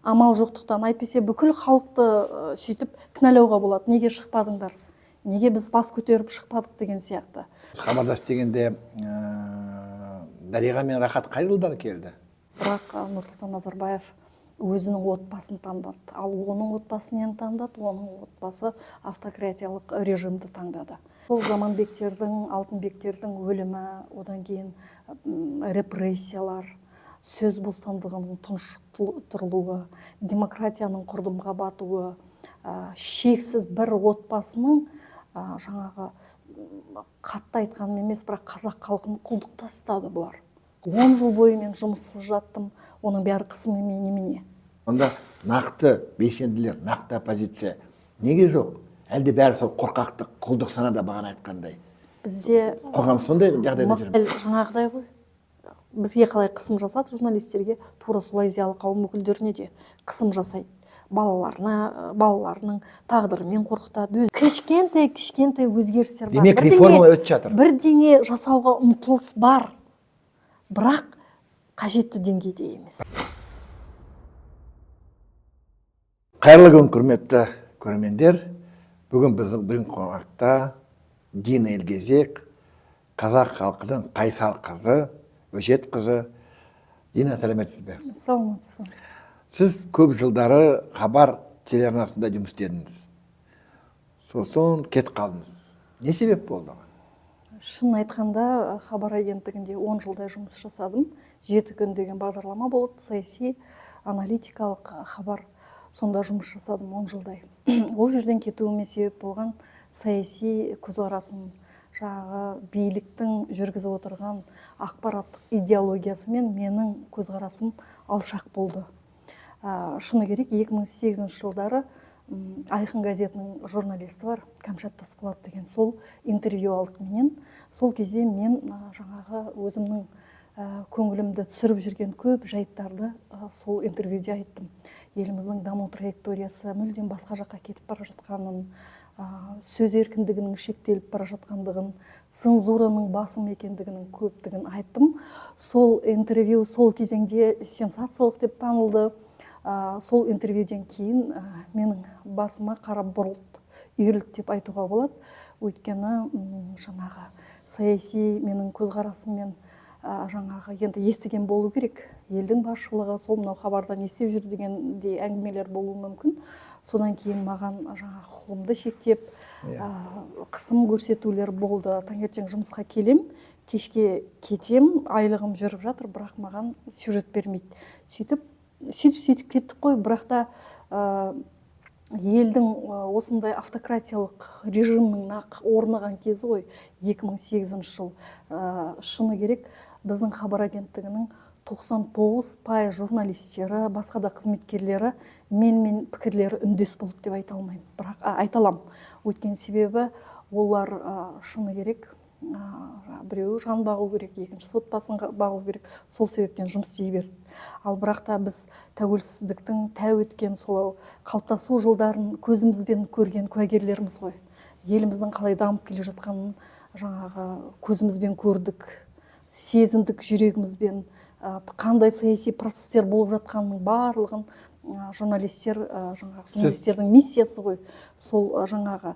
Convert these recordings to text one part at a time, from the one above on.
Амал жоқтықтан, әйтпесе бүкіл халықты сөйтіп кінәлауға болады. Неге шықпадыңдар? Неге біз бас көтеріп шықпадық деген сияқты. Хабардаш дегенде Дариға мен Рахат қай жылдары келді? Бірақ Нұрсұлтан Назарбаев өзінің отбасын таңдады. Ал оның отбасын не таңдады? Оның отбасы автократиялық режимді таңдады. Сол Заманбектердің, Алтынбектердің өлімі, одан кейін репрессиялар, сөз бостандығының тұншықтырылуы, демократияның құрдымға батуы, шексіз бір отбасының жаңағы қатты айтқаным емес, бірақ қазақ халқын құлдықта ұстады бұлар. 10 жыл бойы мен жұмыссыз жаттым, оның бәрі қысым немене. Онда нақты белсенділер, нақты оппозиция неге жоқ? Әлде бәрі сол қорқақтық, құлдық санада бағана айтқандай. Бізде Қоғам сондай жағдайда жүрміз. Жаңағыдай ғой. Бізге қалай қысым жасады журналистерге, тура солай зиялы қауым өкілдеріне де қысым жасайды. Балаларының тағдырымен қорқытады. Кішкентай өзгерістер бар. Демек реформа өтіп жатыр. Бірдеңе жасауға ұмтылыс бар. Бірақ қажетті деңгейде емес. Қайырлы күн, құрметті көрермендер. Бүгін біздің қонақта Дина Елгезек, қазақ халқының қайсар қызы, өжет қызы. Дина, сәлеметсіз бе? Саламатсыз. Сіз көп жылдары Хабар телеарнасында жұмыс істедіңіз. Сосын кетіп қалдыңыз. Не себеп болды? Шын айтқанда, Хабар агенттігінде 10 жылдай жұмыс жасадым. 7 күн деген бағдарлама болды, саяси аналитикалық хабар. Сонда жұмыс жасадым 10 жылдай. Ол жерден кетуіме себеп болған саяси көзқарасым, жаңағы биліктің жүргізіп отырған ақпараттық идеологиясы мен менің көзқарасым алшақ болды. Шыны керек, 2008 жылдары Айқын газетінің журналисті бар, Кәмшат Тасболат деген, сол интервью алдық менен. Сол кезде мен жаңағы өзімнің көңілімді түсіріп жүрген көп жайттарды сол интервьюде айттым. Еліміздің даму траекториясы мүлдем басқа жаққа кетіп бара жатқанын, сөз еркіндігінің шектеліп бара жатқандығын, цензураның басым екендігінің көптігін айттым. Сол интервью сол кезеңде сенсациялық деп танылды. Сол интервьюден кейін менің басыма қара бұлт үйірілді деп айтуға болады. Өйткені жаңағы саяси менің көзқарасыммен жаңағы енді естіген болу керек. Елдің басшылығы сол мынау хабарда не істеп жүр дегендей әңгімелер болуы мүмкін. Содан кейін маған жаңағы құқығымды шектеп, қысым көрсетулер болды. Таңертең жұмысқа келем, кешке кетем, айлығым жүріп жатыр, бірақ маған сюжет бермейді. Сөйтіп кеттік қой, бірақ та елдің осындай автократиялық режимнің орнаған кезі ғой, 2008 жыл. Шыны керек, біздің Хабар агенттігінің 99% журналистері, басқа да қызметкерлері мен пікірлері үндес болды деп айта алмаймын. Бірақ айта аламын. Өткен себебі олар шыны керек, біреуі жан бағу керек, екіншісі отбасын бағу керек. Сол себептен жұмыс істей берді. Ал бірақ та біз тәуелсіздіктің тәу өткен сол қалыптасу жылдарын көзімізбен көрген куәгерлеріміз ғой. Еліміздің қалай дамып келе жатқанын жаңағы көзімізбен көрдік, сезіндік жүрегімізбен, қандай саяси процестер болып жатқанының барлығын журналистердің миссиясы ғой. Сол жаңағы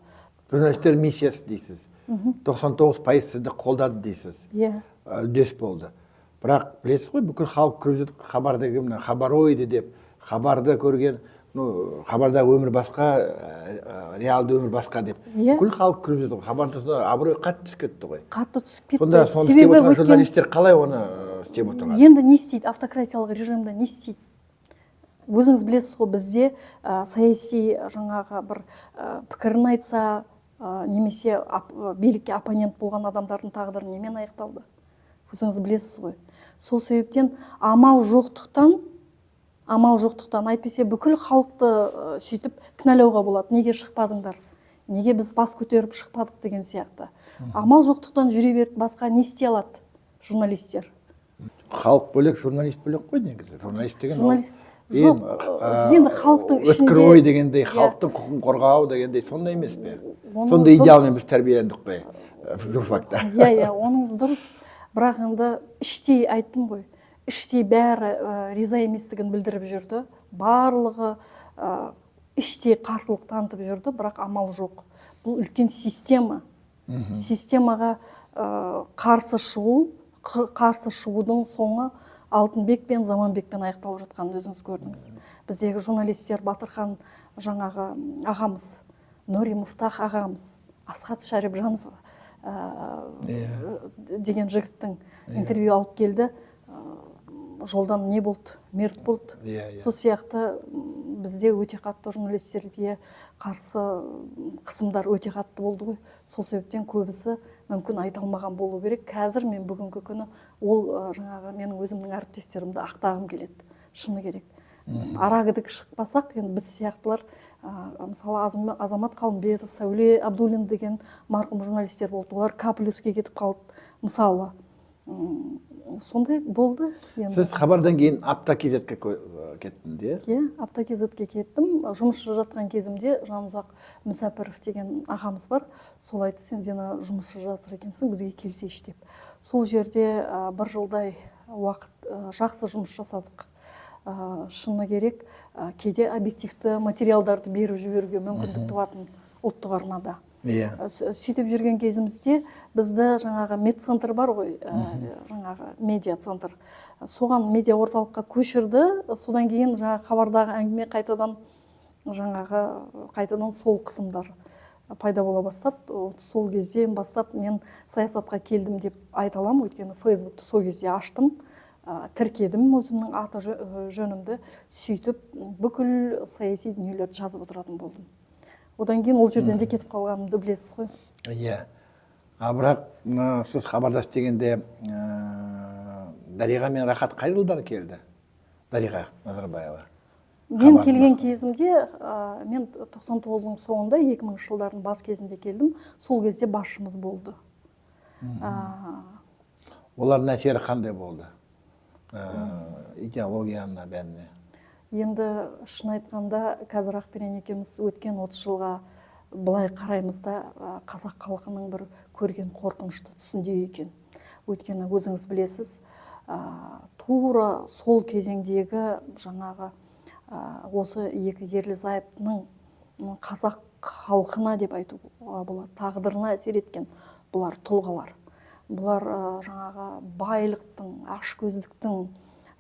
Журналистер миссиясы дейсіз. 99% сізді қолдады дейсіз. Үдес болды. Бірақ білесіз ғой, бүкіл халық көріп жүр, хабардегі хабар ойды деп, хабарды көрген, хабарда өмір басқа, реалды өмір басқа деп. Бүкіл халық көріп жүр, хабарды абырой қатты түсіп кетті ғой. Қатты түсіп кетті. Сонда соны істеп отырған журналистер қалай оны істеп отырған? Енді не істейді, автократиялық режимде не істейді? Өзіңіз білесіз ғой, бізде саяси жаңағы бір пікірін айтса, немесе билікке оппонент болған адамдардың тағдыры немен аяқталды? Өзіңіз білесіз ғой. Сол себептен амал жоқтықтан, әйтпесе бүкіл халықты сөйтіп кінәлауға болады. Неге шықпадыңдар? Неге біз бас көтеріп шықпадық деген сияқты. Амал жоқтықтан жүре берді, басқа не істей алады журналистер? Халық бөлек, журналист бөлек қой негізі. Журналист деген жоқ, енді халықтың ішінде өткір ой дегендей, халықтың құқығын қорғау дегендей, сондай емес пе? Сондай идеалмен біз тәрбиелендік қой журфакта. Оныңыз дұрыс. Бірақ енді іштей айттым ғой, іштей бәрі риза еместігін білдіріп жүрді. барлығы іштей қарсылық танытып жүрді, бірақ амал жоқ. Бұл үлкен система. Системаға қарсы шығудың соңы Алтынбек пен Заманбекпен аяқталып жатқанын өзіңіз көрдіңіз. Біздегі журналистер Батырхан жаңағы ағамыз, Нұри Мұфтах ағамыз, Асхат Шарипжанов деген жігіттің интервью алып келді. Жолдан не болды? Мерт болды. Сол сияқты бізде өте қатты журналистерге қарсы қысымдар өте қатты болды ғой. Сол себептен көбісі мүмкін айта алмаған болу керек. Қазір мен бүгінгі күні ол жаңағы менің өзімнің әріптестерімді ақтағым келеді. Шыны керек. Арагідік шықпасақ, енді біз сияқтылар, мысалы Азамат Қалымбетов, Сәуле Абдуллин деген марқұм журналистер болды. Олар К+ге кетіп қалды. Мысалы, сондай болды. Сіз хабардан кейін Автокизетке кеттіңіз, иә? Иә, Автокизетке кеттім. Жұмысшы жатқан кезімде Жанұзақ Мүсәпіров деген ағамыз бар. Сол айтты, сен дені жұмысшы жатыр екенсің, бізге келсейші деп. Сол жерде бір жылдай уақыт жақсы жұмыс жасадық. Шыны керек, кейде объективті материалдарды беріп жіберуге мүмкіндік туатын ұлттық арнада. Сөйтіп жүрген кезімізде бізді жаңағы медцентр бар ғой, жаңағы медиа центр. Соған медиа орталыққа көшірді. Содан кейін жаңағы хабардағы әңгіме қайтадан сол қысымдар пайда бола бастады. Сол кезден бастап мен саясатқа келдім деп айта аламын, өйткені Фейсбукты сол кезде аштым. Тіркедім өзімнің аты жөнімді, сөйтіп бүкіл саяси дүниелерді жазып отыратын болдым. Одан кейін ол жерден де кетіп қалғанымды білесіз ғой. Иә. Бірақ сіз хабардас дегенде Дариға мен Рахат қай жылдары келді? Дариға Назарбаева. Мен келген кезімде, мен 99-ның соңында 2000 жылдардың бас кезінде келдім. Сол кезде басшымыз болды. Олардың әсері қандай болды? Идеологияна бәнне. Енді шын айтқанда, қазір Ақберен екеуміз өткен 30 жылға былай қараймыз да, қазақ халқының бір көрген қорқынышты түсінде екен. Өйткені өзіңіз білесіз, тура сол кезеңдегі жаңағы осы екі Ерлі-Зайыптың қазақ халқына деп айтуға болады, тағдырына әсер еткен бұлар тұлғалар. Бұлар жаңағы байлықтың, ашкөздіктің,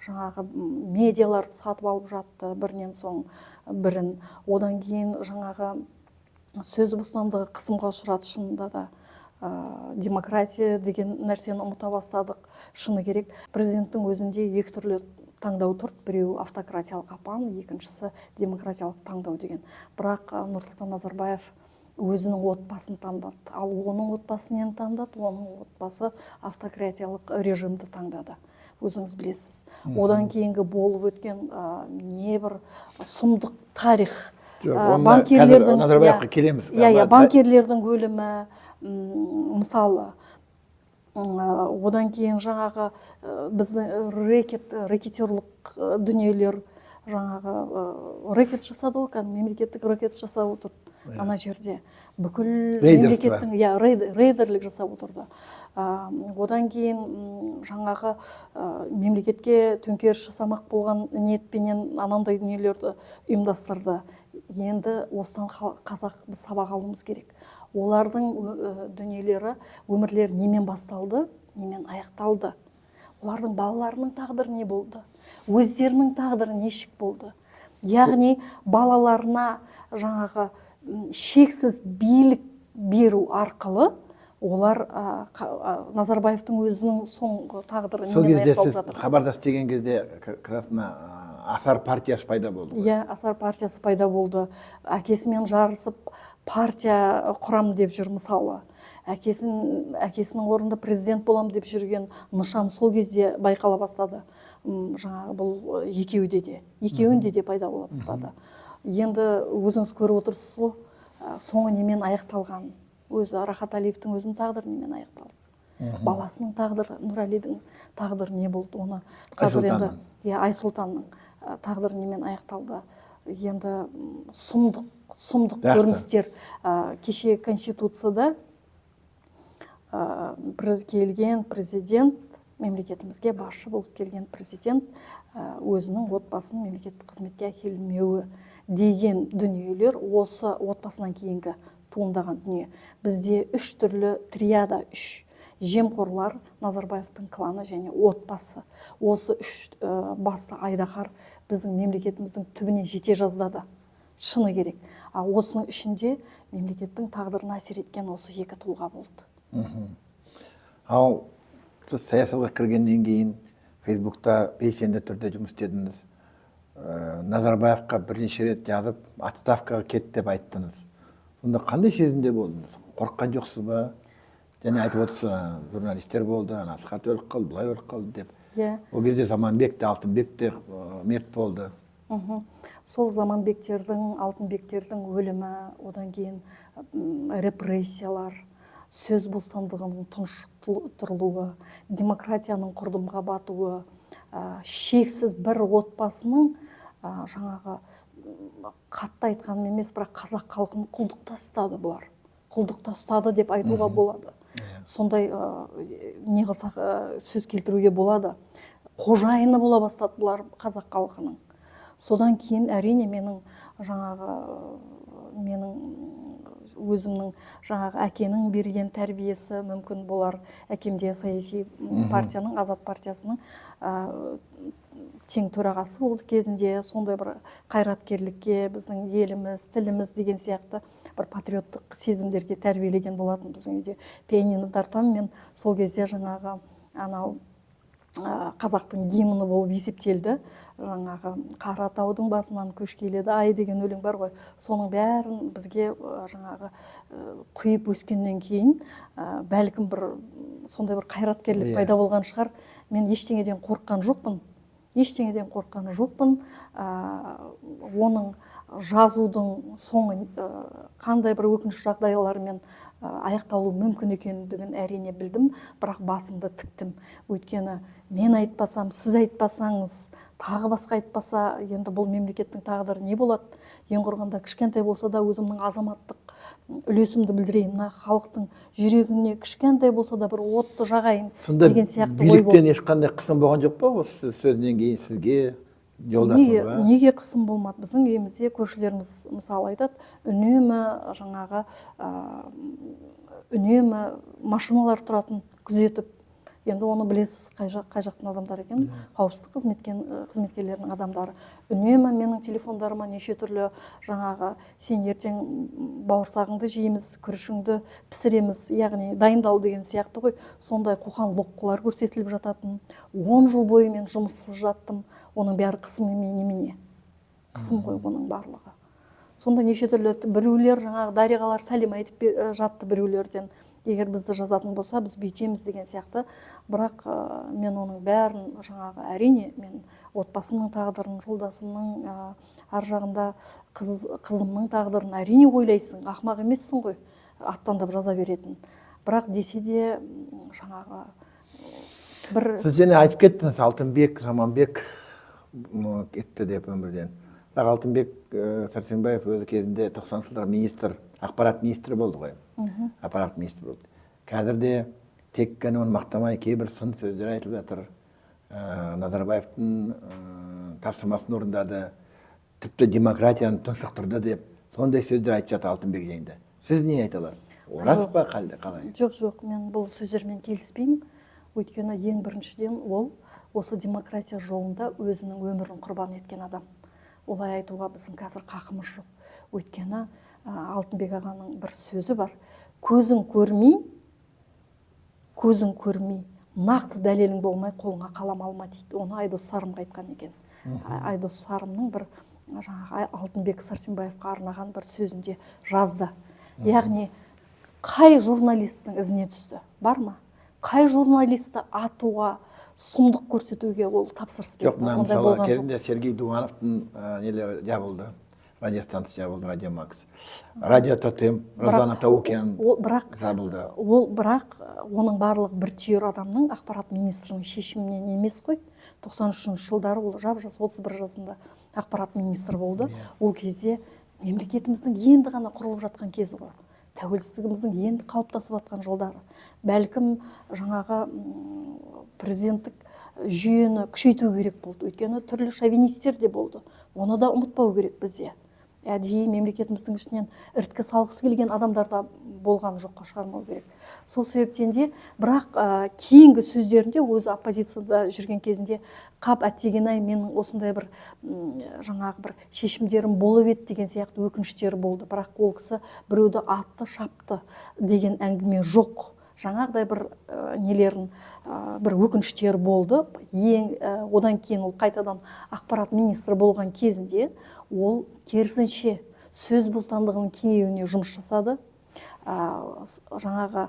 жаңағы медиаларды сатып алып жатты бірінен соң бірін. Одан кейін жаңағы сөз бостандығы қысымға ұшырады. Шынында да демократия деген нәрсені ұмыта бастадық. Шыны керек, президенттің өзінде екі түрлі таңдау тұрды. Біреу автократиялық апан, екіншісі демократиялық таңдау деген. Бірақ Нұрсұлтан Назарбаев өзінің отбасын таңдады. Ал оның отбасы нені таңдады? Оның отбасы автократиялық режимді таңдады. Өзіңіз білесіз. Одан кейінгі болып өткен небір сұмдық тарих. Назарбаевқа келеміз. Банкерлердің өлімі, мысалы, одан кейін жаңағы біздің рекетерлік дүниелер, жаңағы рекет жасады ғой, мемлекеттік рекет жасап отырды. Ана жерде бүкіл мемлекеттің рейдерлік жасап отырды. Одан кейін жаңағы мемлекетке төңкеріс жасамақ болған ниетпенен анандай дүниелерді ұйымдастырды. Енді осыдан қазақ біз сабақ алуымыз керек. Олардың дүниелері, өмірлері немен басталды, немен аяқталды. Олардың балаларының тағдыры не болды? Өздерінің тағдыры нешік болды? Яғни балаларына жаңағы шексіз билік беру арқылы олар Назарбаевтың өзінің соңғы тағдыры немен аяқталып жатыр. Сол кезде сіз хабардас деген кезде Асар партиясы пайда болды. Иә, Асар партиясы пайда болды. Әкесімен жарысып партия құрам деп жүр, мысалы. Әкесінің орнында президент болам деп жүрген нышан сол кезде байқала бастады. Жаңағы бұл екеуінде де пайда бола бастады. Енді өзіңіз көріп отырсыз ғой, соңы немен аяқталған. Өзі Рахат Әлиевтің өзінің тағдыры немен аяқталды. Баласының тағдыры, Нұрәлидің тағдыры не болды? Оны қазір енді Айсұлтанның тағдыры немен аяқталды. Енді сұмдық көріністер. Кеше Конституцияда келген президент мемлекетімізге басшы болып келген президент өзінің отбасын мемлекеттік қызметке әкелмеуі деген дүниелер осы отбасынан кейінгі туындаған дүние. Бізде 3 түрлі триада, 3 жемқорлар, Назарбаевтың кланы және отбасы. Осы 3 басты айдаһар біздің мемлекетіміздің түбіне жете жаздады. Шыны керек. Осының ішінде мемлекеттің тағдырына әсер еткен осы 2 тұлға болды. Ал сіз саясатқа кіргеннен кейін Фейсбукта белсенді түрде жұмыс істедіңіз. Назарбаевқа бірнеше рет жазып, отставкаға кет деп айттыңыз. Сонда қандай сезімде болдыңыз? Қорыққан жоқсыз ба? Және айтып отырсыз, журналистер болды, Асхат өліп қалды, былай өліп қалды деп. Ол кезде Заманбек те, Алтынбек те мерт болды. Сол Заманбектердің, Алтынбектердің өлімі, одан кейін репрессиялар, сөз бостандығының тұншықтырылуы, демократияның құрдымға батуы, шексіз бір отбасының жаңағы қатты айтқаным емес, бірақ қазақ халқын құлдықта ұстады бұлар. Құлдықта ұстады деп айтуға болады. Сондай не қылсақ сөз келтіруге болады. Қожайыны бола бастады бұлар қазақ халқының. Содан кейін әрине менің өзімнің жаңағы әкенің берген тәрбиесі мүмкін болар. Әкемде саяси партияның, Азат партиясының тең төрағасы болды кезінде. Сондай бір қайраткерлікке, біздің еліміз, тіліміз деген сияқты бір патриоттық сезімдерге тәрбиелеген болатын біздің үйде. Пианино тартамын, мен сол кезде жаңағы анау қазақтың гимні болып есептелді. Жаңағы Қаратаудың басынан көш келеді ай деген өлең бар ғой. Соның бәрін бізге жаңағы құйып өскеннен кейін бәлкім бір сондай бір қайраткерлік пайда болған шығар. Мен ештеңеден қорыққан жоқпын. Оның жазудың соңы қандай бір өкініш жағдайлармен аяқталу мүмкін екендігін әрине білдім, бірақ басымды тіктім. Өйткені мен айтпасам, сіз айтпасаңыз, тағы басқа айтпаса, енді бұл мемлекеттің тағдыры не болады? Ең құрғанда кішкентай болса да өзімнің азаматтық үлесімді білдірейін, мына халықтың жүрегіне кішкентай болса да бір отты жағайын деген сияқты ой болды. Биліктен ешқандай қысым болған жоқ па осы сөзден кейін сізге, жолдасыңызға? Неге қысым болмады? Біздің үйімізде көршілеріміз мысалы айтады, үнемі машиналар тұратын күзетіп. Енді оны білесіз, қай жақтың адамдар екен, қауіпсіздік қызметкерлерінің адамдары. Үнемі менің телефондарыма неше түрлі жаңағы сен ертең бауырсағыңды жейміз, күрішіңді пісіреміз, яғни дайындал деген сияқты ғой. Сондай қоқан лоққылар көрсетіліп жататын. 10 жыл бойы мен жұмыссыз жаттым. Оның бәрі қысым немене? Қысым ғой оның барлығы. Сонда неше түрлі біреулер жаңағы дариғалар сәлем айтып жатты біреулерден. Егер бізді жазатын болса, біз бүйтеміз деген сияқты. Бірақ мен оның бәрін жаңағы әрине мен отбасымның тағдырын, жолдасымның ар жағында қызымның тағдырын әрине ойлайсың. Ақымақ емессің ғой, аттандап жаза беретін. Бірақ десе де жаңағы бір... Сіз және айтып кеттіңіз, Алтынбек, Заманбек кетті деп өмірден. Бірақ Алтынбек Сәрсенбаев өзі кезінде 90 жылдар министр, ақпарат министрі болды ғой. Аппарат министрі болды. Қазір де тек қана оны мақтамай кейбір сын сөздер айтылып жатыр. Назарбаевтың тапсырмасын орындады, тіпті демократияны тұншықтырды деп сондай сөздер айтып жатыр Алтынбек жайында. Сіз не айта аласыз? Рас па қалай? Жоқ, мен бұл сөздермен келіспеймін. Өйткені ең біріншіден ол осы демократия жолында өзінің өмірін құрбан еткен адам. Олай айтуға біздің қазір қақымыз жоқ. Өйткені Алтынбек ағаның бір сөзі бар. Көзің көрмей, нақты дәлелің болмай қолыңа қалам алма дейді. Оны Айдос Сарымға айтқан екен. Айдос Сарымның бір жаңағы Алтынбек Сәрсенбаевқа арнаған бір сөзінде жазды. Яғни қай журналистің ізіне түсті? Бар ма? Қай журналисті атуға, сұмдық көрсетуге ол тапсырыс берді? Жоқ, мысалы кезінде Сергей Дувановтың нелері жабылды. Радиостанция жабылды, Радио Макс. Радио Тотем, Розана Таукян жабылды. Бірақ оның барлық бір түйір адамның ақпарат министрінің шешімінен емес қой. 93 жылдары ол жап-жас 31 жасында ақпарат министрі болды. Ол кезде мемлекетіміздің енді ғана құрылып жатқан кезі ғой. тәуелсіздігіміздің енді қалыптасып жатқан жылдары. Бәлкім жаңағы президенттік жүйені күшейту керек болды. Өйткені түрлі шовинистер де болды. Оны да ұмытпау керек бізде. Әдейі мемлекетіміздің ішінен іріткі салғысы келген адамдар да болған жоққа шығармау керек. Сол себептен де, бірақ кейінгі сөздерінде өзі оппозицияда жүрген кезінде қап әттеген-ай, менің осындай бір жаңағы бір шешімдерім болып еді деген сияқты өкініштері болды. Бірақ ол кісі біреуді атты, шапты деген әңгіме жоқ. Жаңағыдай бір нелерін, бір өкініштері болды. Одан кейін ол қайтадан ақпарат министрі болған кезінде ол керісінше сөз бостандығының кеңеюіне жұмыс жасады. Жаңағы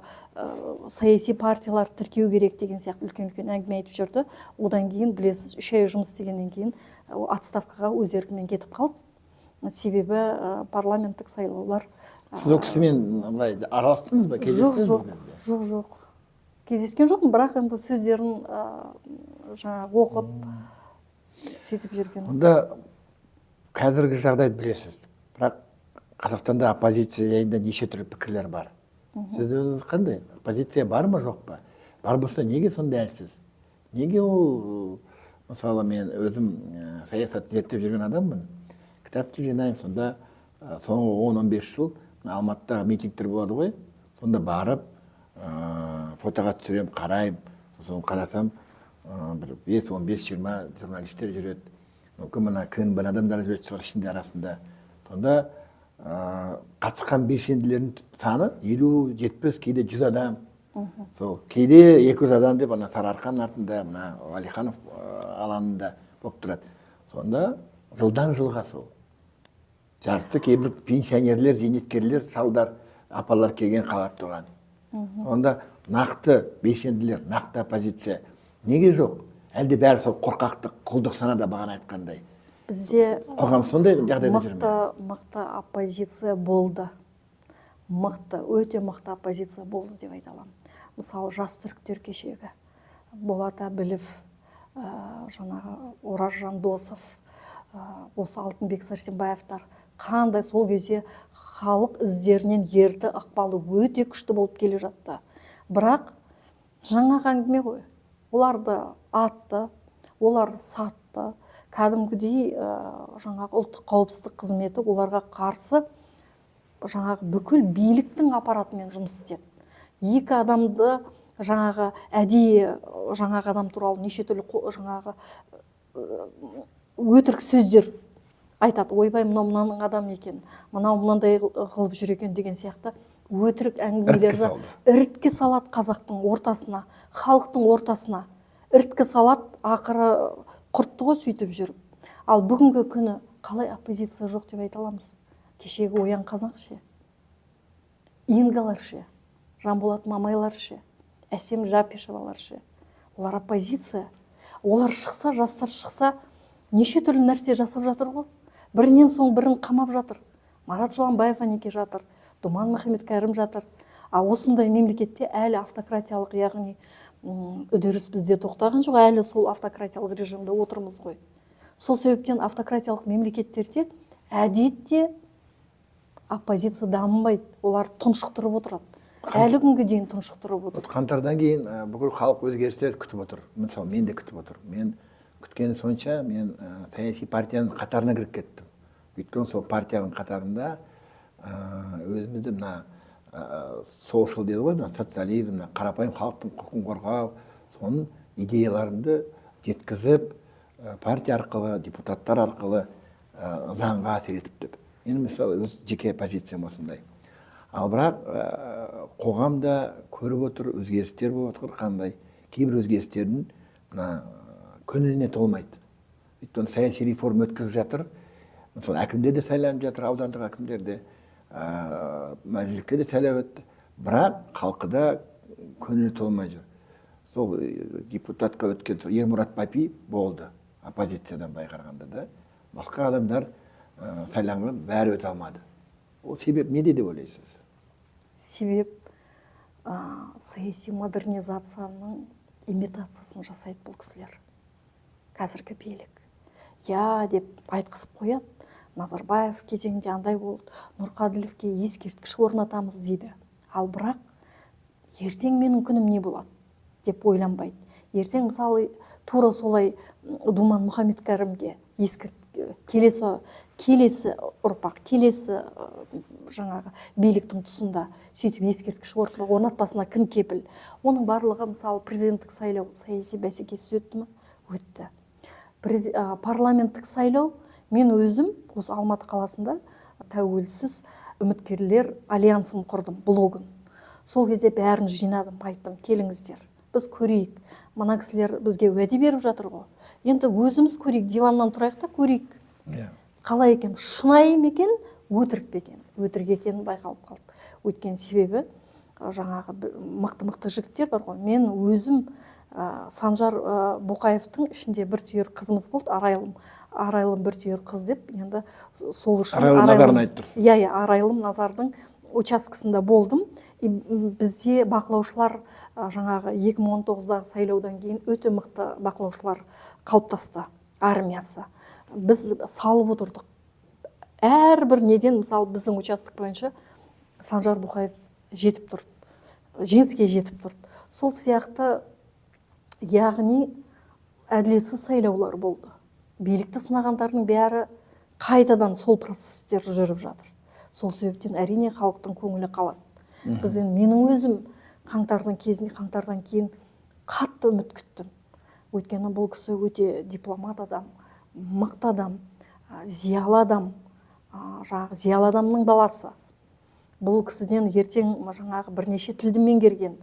саяси партиялар тіркеу керек деген сияқты үлкен әңгіме айтып жүрді. Одан кейін білесіз, 3 ай жұмыс істегеннен кейін отставкаға өз еркімен кетіп қалды. Себебі парламенттік сайлаулар. Сіз ол кісімен былай араластыңыз ба? Жоқ. Кездескен жоқпын, бірақ енді сөздерін жаңағы оқып сөйтіп жүрген. Онда қазіргі жағдайды білесіз. Бірақ Қазақстанда оппозиция жайында неше түрлі пікірлер бар. Сіз өзіңіз қандай? Оппозиция бар ма, жоқ па? Бар болса, неге сонда әлсіз? Неге ол, мысалы, мен өзім саясат зерттеп жүрген адаммын. Кітапты жинаймын, сонда соңғы 10-15 жыл Алматыдағы митингтер болады ғой. Сонда барып, фотоға түсірем, қарайым. Сосын қарасам, бір 5-15-20 журналистер жүреді. Мүмкін мына кін адамдар жүреді шығар ішінде арасында. Сонда қатысқан белсенділердің саны 50-70, кейде 100 адам. Сол кейде 200 адам деп ана Сарыарқан артында, мына Алиханов алаңында болып тұрады. Сонда жылдан жылға сол жартысы кейбір пенсионерлер, зейнеткерлер, шалдар, апалар келген қалап тұрған. Онда нақты белсенділер, нақты оппозиция неге жоқ? Әлде бәрі сол қорқақтық, құлдық санада бағана айтқандай. Бізде қоғам сондай жағдайда жүр ме? Мықты оппозиция болды. Өте мықты оппозиция болды деп айта аламын. Мысалы, жас түріктер кешегі, Болат Әбілов, жаңағы Оразжан Досов, осы Алтынбек Сәрсенбаевтар қандай сол кезде халық іздерінен ерді, ықпалы өте күшті болып келе жатты. Бірақ жаңағы әңгіме ғой. Оларды атты, оларды сатты. Кәдімгідей жаңағы ұлттық қауіпсіздік қызметі оларға қарсы жаңағы бүкіл биліктің аппаратымен жұмыс істеді. Екі адамды жаңағы әдейі жаңағы адам туралы неше түрлі жаңағы өтірік сөздер айтады. Ойбай, мынаның адам екен, мынандай қылып жүр екен деген сияқты өтірік әңгімелерді іріткі салады қазақтың ортасына, халықтың ортасына. Іріткі салады, ақыры құртты ғой сөйтіп жүріп. Ал бүгінгі күні қалай оппозиция жоқ деп айта аламыз? Кешегі Оян Қазақ ше, Ингалар ше, Жанболат Мамайлар ше, Әсем Жапишевалар ше. Олар оппозиция. Олар шықса, жастар шықса, неше түрлі нәрсе жасап жатыр ғой. Бірінен соң бірін қамап жатыр. Марат Жыланбаев әнеке жатыр, Думан Махамбет-Кәрім жатыр. Осындай мемлекетте әлі автократиялық, яғни үдеріс бізде тоқтаған жоқ, әлі сол автократиялық режимде отырмыз ғой. Сол себептен автократиялық мемлекеттерде әдетте оппозиция дамымайды, олар тұншықтырып отырады. Әлі күнге дейін тұншықтырып отыр. Қаңтардан кейін бүкіл халық өзгерістер күтіп отыр. Мысалы, мен де күтіп отыр. Мен күткені сонша, мен саяси партияның қатарына кіріп кеттім. Өйткені сол партияның қатарында өзімізді мына социал дейді ғой, социализм, қарапайым халықтың құқығын қорғау, соның идеяларымды жеткізіп, партия арқылы, депутаттар арқылы заңға әсер етіп деп. Мен мысалы өз жеке позициям осындай. Ал бірақ қоғамда көріп отыр, өзгерістер болып отыр, қандай кейбір өзгерістердің көңіліне толмайды. Өйткені саяси реформа өткізіп жатыр. Мысалы, әкімдер де сайланып жатыр, аудандық әкімдер де, мәжіліске де сайлау өтті. Бірақ халқыда көңілі толмай жүр. Сол депутатқа өткен Ермұрат Бапи болды, оппозициядан байқарғанда да. Басқа адамдар сайланған, бәрі өте алмады. Ол себеп неде деп ойлайсыз? Себеп саяси модернизацияның имитациясын жасайды бұл кісілер. Қазіргі билік. Я деп айтқысып қояды, Назарбаев кезеңінде андай болды, Нұрқаділовке ескерткіш орнатамыз дейді. Ал бірақ ертең менің күнім не болады деп ойланбайды. Ертең мысалы тура солай Думан Мұхаммедкәрімге келесі ұрпақ, келесі жаңағы биліктің тұсында сөйтіп ескерткіш орнатпасына кім кепіл? Оның барлығы мысалы президенттік сайлау саяси бәсекесіз өтті ме? Өтті. Парламенттік сайлау, мен өзім осы Алматы қаласында тәуелсіз үміткерлер альянсын құрдым, блогын. Сол кезде бәрін жинадым, айттым, келіңіздер, біз көрейік. Мына кісілер бізге уәде беріп жатыр ғой. Енді өзіміз көрейік, диваннан тұрайық та көрейік. Қалай екен, шынайы ма екен, өтірік пе екен? Өтірік екенін байқалып қалды. Өйткені себебі жаңағы мықты жігіттер бар ғой. Мен өзім Санжар Боқаевтың ішінде бір түйір қызымыз болды, Арайлым бір түйір қыз деп, енді сол үшін Арайлым Назардың учаскесінде болдым. Бізде бақылаушылар жаңағы 2019-дағы сайлаудан кейін өте мықты бақылаушылар қалыптасты, армиясы. Біз салып отырдық. Әрбір неден, мысалы, біздің участок бойынша Санжар Боқаев жетіп тұрды, жеңіске жетіп тұрды. Сол сияқты, яғни әділетсіз сайлаулар болды. Билікті сынағандардың бәрі қайтадан сол процесстер жүріп жатыр. Сол себептен әрине халықтың көңілі қалады. Менің өзім қаңтардан кейін қатты үміт күттім. Өйткені бұл кісі өте дипломат адам, мықты адам, зиялы адам, зиялы адамның баласы. Бұл кісіден ертең жаңағы бірнеше тілді меңгерген,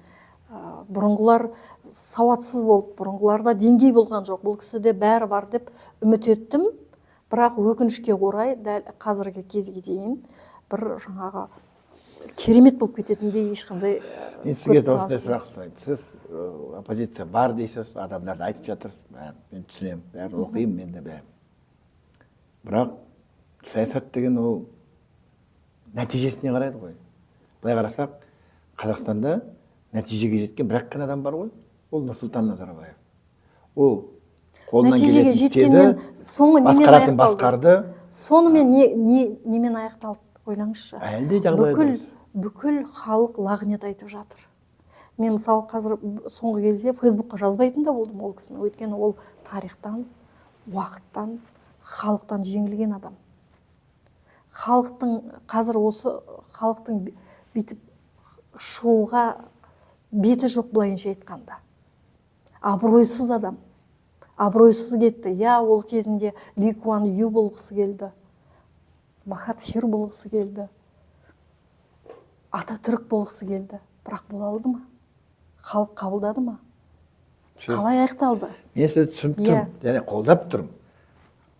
бұрынғылар сауатсыз болды, бұрынғыларда деңгей болған жоқ. Бұл кісіде бәрі бар деп үміт еттім. Бірақ өкінішке орай дәл қазіргі кезге дейін бір жаңағы керемет болып кететіндей ешқандай сізге осындай сұрақ сұрайын. Сіз оппозиция бар дейсіз, адамдарды айтып жатырсыз, мен түсінемін, бәрін оқимын мен де бәрін. Бірақ саясат деген ол нәтижесіне қарайды ғой. Былай қарасақ, Қазақстанда нәтижеге жеткен бір қана адам бар ғой, ол Нұрсұлтан Назарбаев. Ол қолынан нәтижеге жеткеннен соңы немен аяқталды? Сонымен немен аяқталды? Ойлаңызшы. Әлде жағдайда бүкіл халық лағнет айтып жатыр. Мен мысалы қазір соңғы кезде Фейсбукқа жазбайтын да болдым ол кісіні. Өйткені ол тарихтан, уақыттан, халықтан жеңілген адам. Қазір осы халықтың бүйтіп шығуға беті жоқ, былайынша айтқанда. Абыройсыз адам. Абыройсыз кетті. Ол кезінде Ли Куан Ю болғысы келді. Махатхир болғысы келді. Ататүрік болғысы келді. Бірақ бола алды ма? Халық қабылдады ма? Қалай аяқталды? Мен сізді түсініп тұрмын, және қолдап тұрмын.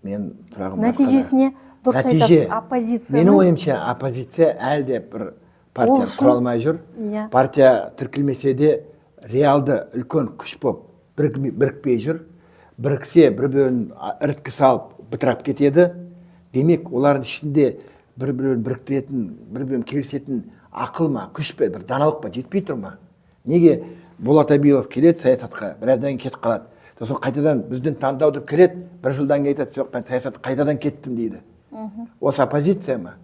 Мен тұрағым нәтижесіне дұрыс айтасыз, оппозицияның. Менің ойымша оппозиция әлде бір партия құралмай жүр. Партия тіркілмесе де реалды үлкен күш болып бірікпей жүр. Біріксе, бір-бірін іріткі салып бытырап кетеді. Демек, олардың ішінде бір-бірін біріктіретін, бір-бірін келісетін ақыл ма, күш пе, бір даналық па жетпей тұр ма? Неге Болат Абилов келеді саясатқа, біраздан кетіп қалады. Сосын қайтадан біздің таңдауды келеді, бір жылдан кейін айтады, жоқ, мен саясатқа қайтадан кеттім дейді. Осы оппозиция ма?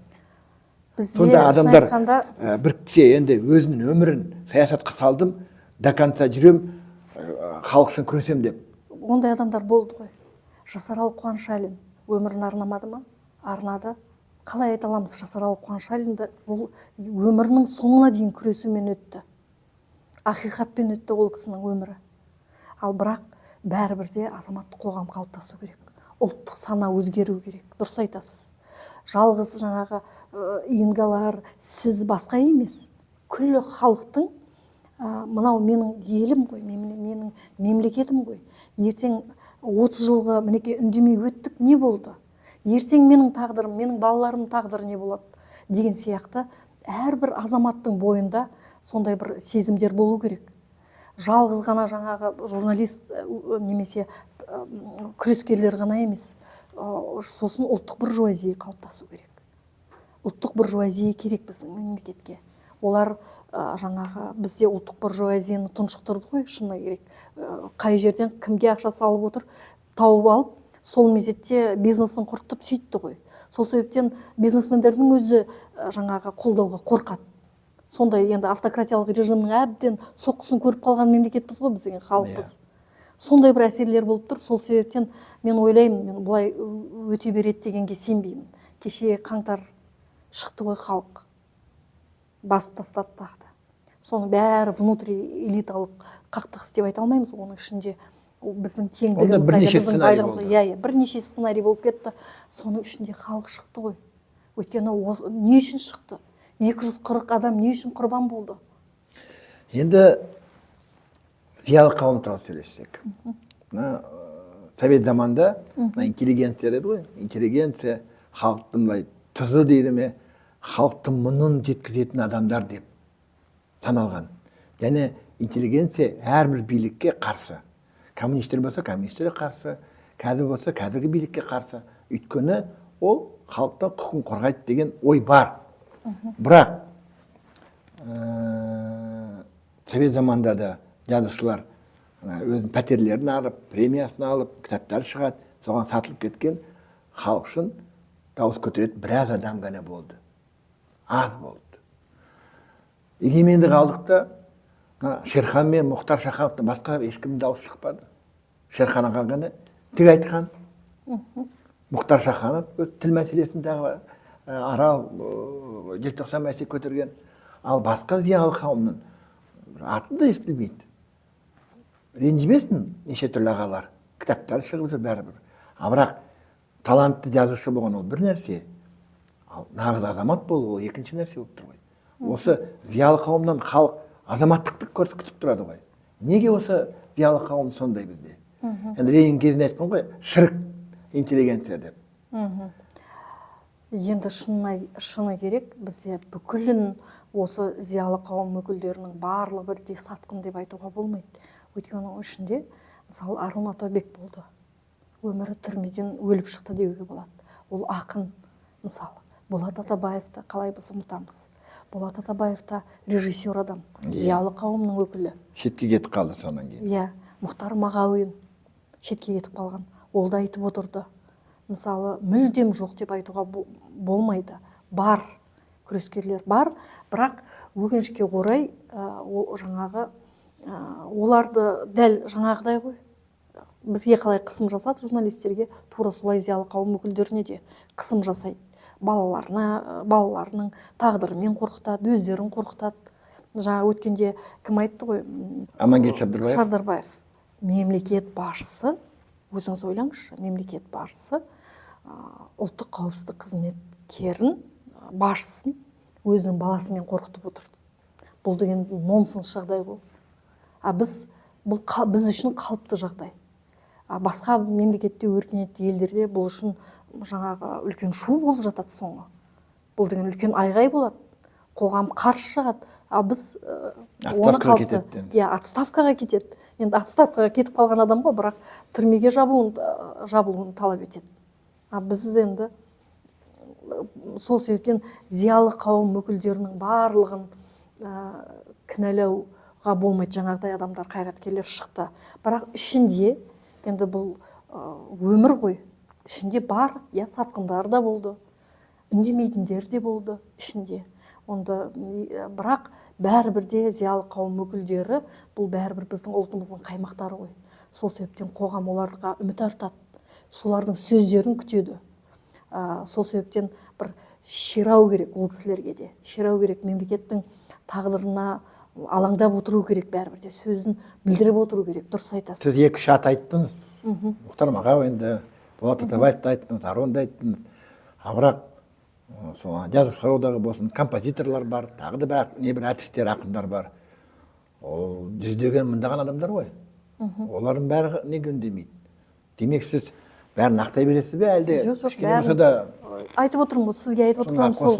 Сонда адамдар біріксе, енді өзінің өмірін саясатқа салдым, до конца жүрем, халықсын күресем деп. Ондай адамдар болды ғой. Жасаралы Қуанышәлин өмірін арнамады ма? Арнады. Қалай айта аламыз, Жасаралы Қуанышәлинді ол өмірінің соңына дейін күресумен өтті. Ақиқатпен өтті ол кісінің өмірі. Ал бірақ бәрібірде азаматтық қоғам қалыптасу керек. Ұлттық сана өзгеру керек. Дұрыс айтасыз. Жалғыз жаңағы ингалар, сіз басқа емес. Күллі халықтың мынау менің елім ғой, менің мемлекетім ғой. Ертең 30 жылғы мінеке үндемей өттік, не болды? Ертең менің тағдырым, менің балаларымның тағдыры не болады? Деген сияқты әрбір азаматтың бойында сондай бір сезімдер болу керек. Жалғыз ғана жаңағы журналист немесе күрескерлер ғана емес. Сосын ұлттық буржуазия қалыптасу керек. Ұлттық буржуазия керек біздің мемлекетке. Олар жаңағы бізде ұлттық буржуазияны тұншықтырды ғой, шыны керек. Қай жерден кімге ақша салып отыр, тауып алып, сол мезетте бизнесін құртып сөйтті ғой. Сол себептен бизнесмендердің өзі жаңағы қолдауға қорқады. Сондай енді автократиялық режимнің әбден соққысын көріп қалған мемлекетпіз ғой біз деген халықпыз. Сондай бір әсерлер болып тұр. Сол себептен мен ойлаймын, мен бұлай өте береді дегенге сенбеймін. Кеше қаңтар шықты ғой халық. Басып тастады тағы да. Соның бәрі внутри элиталық қақтығыс деп айта алмаймыз. Оның ішінде біздің теңдігіміз, біздің байлығымыз, бірнеше сценарий болып кетті. Соның ішінде халық шықты ғой. Өйткені не үшін шықты? 240 адам не үшін құрбан болды? Енді зиялы қауым туралы сөйлессек. Совет заманда интеллигенция деді ғой. Интеллигенция халықтың былай тұзы дейді ме, халықтың мұнын жеткізетін адамдар деп саналған. Және интеллигенция әрбір билікке қарсы. Коммунистер болса коммунистерге қарсы, қазір болса қазіргі билікке қарсы. Өйткені ол халықтың құқығын қорғайды деген ой бар. Бірақ совет заманда да жазушылар өзінің пәтерлерін алып, премиясын алып, кітаптар шығады, соған сатылып кеткен халық үшін дауыс көтеретін біраз адам ғана болды. Аз болды. Егемендік алдықта Шерхан мен Мұхтар Шахановтан басқа ешкімнің дауысы шықпады. Шерхан аға ғана тік айтқан. Мұхтар Шаханов тіл мәселесіндағы арал желтоқсан мәселе көтерген. Ал басқа зиялы қауымның аты да естілмейді. Ренжімесін неше түрлі ағалар. Кітаптар шығып жүр бәрібір. Бірақ талантты жазушы болған ол бір нәрсе. Ал нағыз азамат болу ол екінші нәрсе болып тұр ғой. Осы зиялы қауымнан халық азаматтықты күтіп тұрады ғой. Неге осы зиялы қауым сондай бізде? Енді Ленин кезінде айтқан ғой, шірік интеллигенция деп. Енді шыны керек, бізде бүкілін осы зиялы қауым өкілдерінің барлығы бірдей сатқын деп айтуға болмайды. Өйткені оның ішінде, мысалы, Арун Атабек болды. Өмірі түрмеден өліп шықты деуге болады. Ол ақын, мысалы. Болат Атабаевты қалай біз ұмытамыз. Болат Атабаев та режиссер адам, зиялы қауымның өкілі. Шетке кетіп қалды сонан кейін. Мұхтар Мағауин шетке кетіп қалған. Ол да айтып отырды. Мысалы, мүлдем жоқ деп айтуға болмайды. Бар күрескерлер бар, бірақ өкінішке орай жаңағы оларды дәл жаңағыдай ғой. Бізге қалай қысым жасады журналистерге, тура солай зиялы қауым өкілдеріне де қысым жасайды. Балаларының тағдырымен қорқытады, өздерін қорқытады. Жаңа өткенде кім айтты ғой? Амангелді Шардарбаев. Мемлекет басшысы, өзіңіз ойлаңызшы, мемлекет басшысы ұлттық қауіпсіздік қызметкерін, басшысын өзінің баласымен қорқытып отырды. Бұл деген нонсенс жағдай ғой. Біз үшін қалыпты жағдай. Басқа мемлекетте, өркениетті елдерде бұл үшін жаңағы үлкен шу болып жатады соңы. Бұл деген үлкен айғай болады. Қоғам қарсы шығады. Біз оны қалыпты. Отставкаға кетеді. Енді отставкаға кетіп қалған адам ғой, бірақ түрмеге жабылуын талап етеді. Біз енді сол себептен зиялы қауым өкілдерінің барлығын кінәлауға болмайды. Жаңағыдай адамдар, қайраткерлер шықты. Бірақ ішінде, енді бұл өмір ғой, ішінде бар, сатқындар да болды, үндемейтіндер де болды ішінде. Бірақ бәрібірде зиялы қауым өкілдері бұл бәрібір біздің ұлтымыздың қаймақтары ғой. Сол себептен қоғам оларға үміт артады. Солардың сөздерін күтеді. Сол себептен бір ширау керек ол кісілерге де. Ширау керек, мемлекеттің тағдырына алаңдап отыру керек бәрібірде. Сөзін білдіріп отыру керек. Дұрыс айтасыз. Сіз екі ат айттыңыз. Мұхтар Мағауинді, Болат Атабаевты айттыңыз, Арунды айттыңыз. Бірақ жазушылар болсын, композиторлар бар, тағы да бір артистер, ақындар бар. Ол жүздеген, мыңдаған адамдар ғой. Олардың бәрі неге үндемейді? Демек сіз бәрін ақтай бересіз бе, әлде кішкене болса да айтып отырмын ғой, сізге айтып отырмын сол.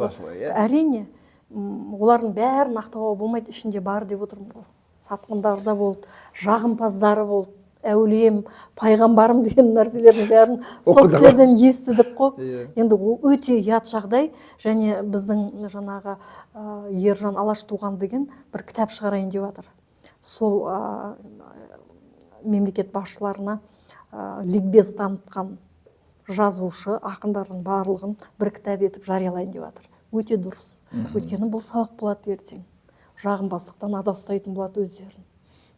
Әрине, олардың бәрін ақтауға болмайды, ішінде бар деп отырмын ғой. Сатқындар да болды, жағымпаздары болды, әулием, пайғамбарым деген нәрселердің бәрін сол кісілерден естідік қой. Енді ол өте ұят жағдай, және біздің жаңағы Ержан Алаш туған деген бір кітап шығарайын деп жатыр. Сол мемлекет басшыларына ликбез танытқан жазушы ақындардың барлығын бір кітап етіп жариялайын деп жатыр. Өте дұрыс. Өйткені бұл сабақ болады ертең. Жағымпаздықтан ада ұстайтын болады өздерін.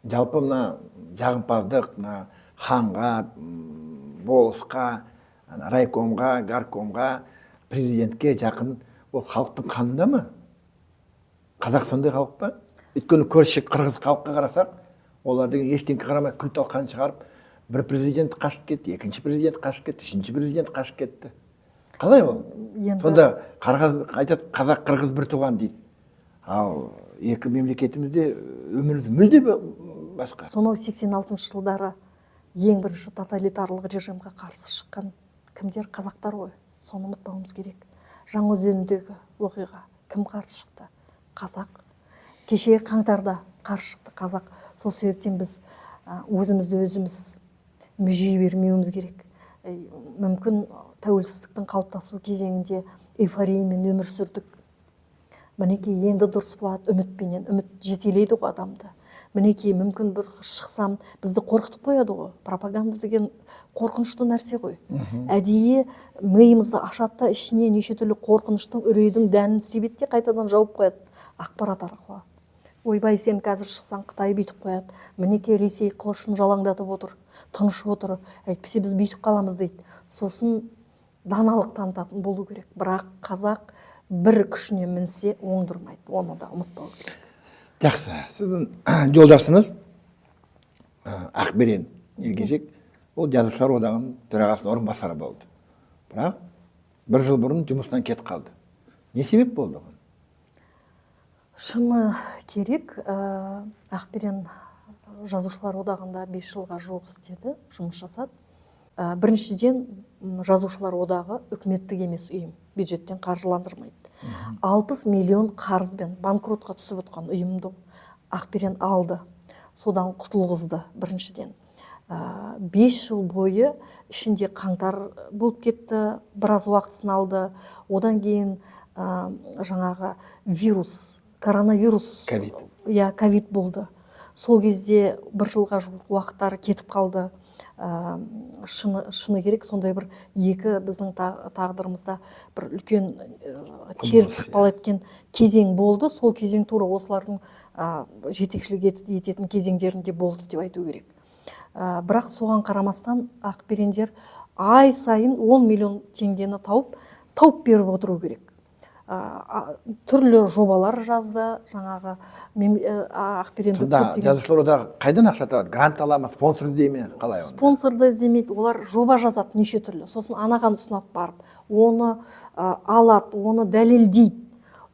Жалпы мына жағымпаздық, мына ханға, болысқа, райкомға, гаркомға, президентке жақын, ол халықтың қанында ма? Қазақ сондай халық па? Өйткені көрші қырғыз халыққа қарасақ, олар деген ештеңке қарамай күл талқан шығарып, бір президент қашып кетті, екінші президент қашып кетті, үшінші президент қашып кетті. Қалай ол? Сонда айтады, қазақ қырғыз бір туған дейді. Ал екі мемлекетімізде өміріміз мүлде басқа. Сонау 86 жылдары ең бірінші тоталитарлық режимге қарсы шыққан кімдер? Қазақтар ғой. Соны ұмытпауымыз керек. Жаңаөзендегі оқиға кім қарсы шықты? Қазақ. Кеше қаңтарда қарсы шықты қазақ. Сол себептен біз өзімізді өзіміз мүжей бермеуіміз керек. Мүмкін тәуелсіздіктің қалыптасу кезеңінде эйфориямен өмір сүрдік. Мінекей енді дұрыс болады үмітпенен. Үміт жетелейді ғой адамды. Мінекей мүмкін бір шықсам, бізді қорқытып қояды ғой. Пропаганда деген қорқынышты нәрсе ғой. Әдейі миымызды ашатта ішіне неше түрлі қорқыныштың, үрейдің дәнін себетте қайтадан жауып қояды ақпарат арқылы. Ойбай, сен қазір шықсаң Қытай бүйтіп қояды. Мінекей Ресей қылышын жалаңдатып отыр, тынышып отыр. Әйтпесе біз бүйтіп қаламыз дейді. Сосын даналық танытатын болу керек. Бірақ қазақ бір күшіне мінсе оңдырмайды. Оны да ұмытпау керек. Жақсы. Сіздің жолдасыңыз Ақберен Елгезек, ол жазушылар одағының төрағасының орынбасары болды. Бірақ бір жыл бұрын жұмыстан кетіп қалды. Не себеп болды оған? Шыны керек, Ақберен жазушылар одағында 5 жылға жуық істеді, жұмыс жасады. Біріншіден, жазушылар одағы үкіметтік емес ұйым, бюджеттен қаржыландырмайды. 60 миллион қарызбен банкротқа түсіп отқан ұйымды Ақберен алды. Содан құтылғызды біріншіден. 5 жыл бойы ішінде қаңтар болып кетті, біраз уақытысын алды. Одан кейін жаңағы вирус, коронавирус, ковид болды. Сол кезде бір жылға жуық уақыттары кетіп қалды. Шыны керек, сондай бір екі біздің тағдырымызда бір үлкен теріс ықпал еткен кезең болды. Сол кезең тура осылардың жетекшілік ететін кезеңдерінде болды деп айту керек. Бірақ соған қарамастан Ақберендер ай сайын 10 миллион теңгені тауып беріп отыру керек. Түрлі жобалар жазды, жаңағы Ақберенді көптеген. Жазушылар одағы қайдан ақша табады? Грант ала ма, спонсор іздей ме? Қалай? Спонсорды іздемейді, олар жоба жазады неше түрлі. Сосын анаған ұсынады барып. Оны алады, оны дәлелдейді.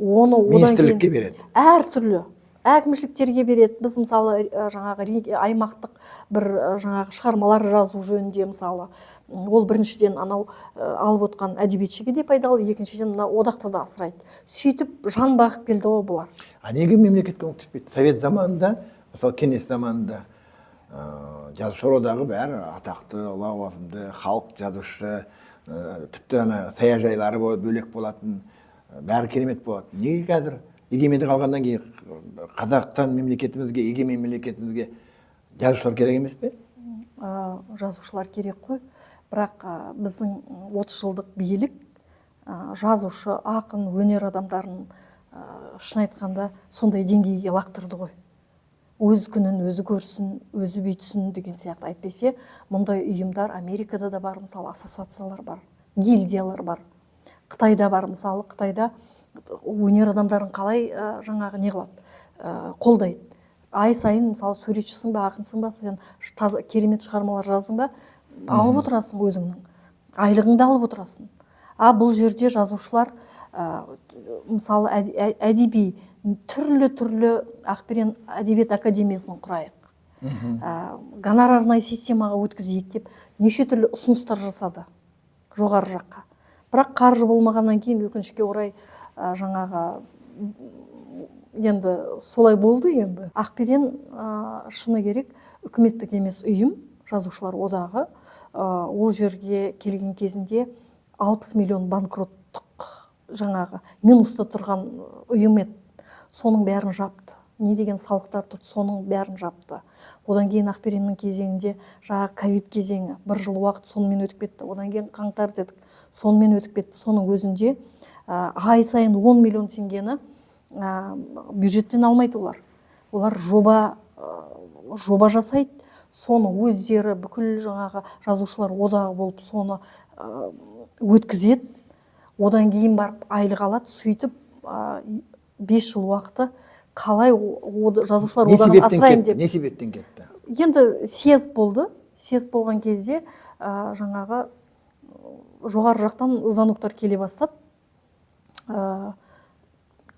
Оны министрлікке береді. Әртүрлі әкімшіліктерге береді. Біз мысалы жаңағы аймақтық бір жаңағы шығармалар жазу жөнінде мысалы ол біріншіден анау алып отқан әдебиетшіге де пайдалы, екіншіден мына одақты да асырайды. Сөйтіп жан бағып келді ғой бұлар. Неге мемлекетке көмектеспейді? Совет заманында, мысалы кеңес заманында жазушылар одағы бәрі атақты, лауазымды, халық жазушы, тіпті саяжайлары бөлек болатын, бәрі керемет болады. Неге қазір егемендік алғаннан кейін Қазақстан мемлекетімізге, егемен мемлекетімізге жазушылар керек емес пе? Жазушылар керек қой. Бірақ біздің 30 жылдық билік жазушы, ақын, өнер адамдарын шын айтқанда сондай деңгейге лақтырды ғой. Өз күнін өзі көрсін, өзі бүйтсін деген сияқты. Әйтпесе мұндай ұйымдар Америкада да бар, мысалы ассоциациялар бар, гильдиялар бар. Қытайда бар, мысалы Қытайда өнер адамдарын қалай жаңағы не қылады, қолдайды. Ай сайын мысалы суретшісің ба, ақынсың ба, сен керемет шығармалар жаздың ба, алып отырасың өзіңнің, айлығыңды алып отырасың. Бұл жерде жазушылар мысалы әдеби түрлі Ақберен әдебиет академиясын құрайық. Гонорарный системаға өткізейік деп неше түрлі ұсыныстар жасады жоғары жаққа. Бірақ қаржы болмағаннан кейін өкінішке орай жаңағы енді солай болды енді. Ақберен шыны керек үкіметтік емес ұйым, жазушылар одағы, ол жерге келген кезінде 60 миллион банкроттық жаңағы минуста тұрған ұйым еді. Соның бәрін жапты. не деген салықтар тұрды, соның бәрін жапты. Одан кейін Ақбереннің кезеңінде жаңағы ковид кезеңі, бір жыл уақыт сонымен өтіп кетті. Одан кейін қаңтар дедік, сонымен өтіп кетті. Соның өзінде ай сайын 10 миллион теңгені бюджеттен алмайды олар. Олар жоба жасайды, соны өздері бүкіл жаңағы жазушылар одағы болып соны өткізеді. Одан кейін барып айлық алады, сөйтіп 5 жыл уақыты қалай жазушылар одағын асырайын деп. Не себептен кетті? Енді съезд болды. Съезд болған кезде жаңағы жоғары жақтан звоноктар келе бастады.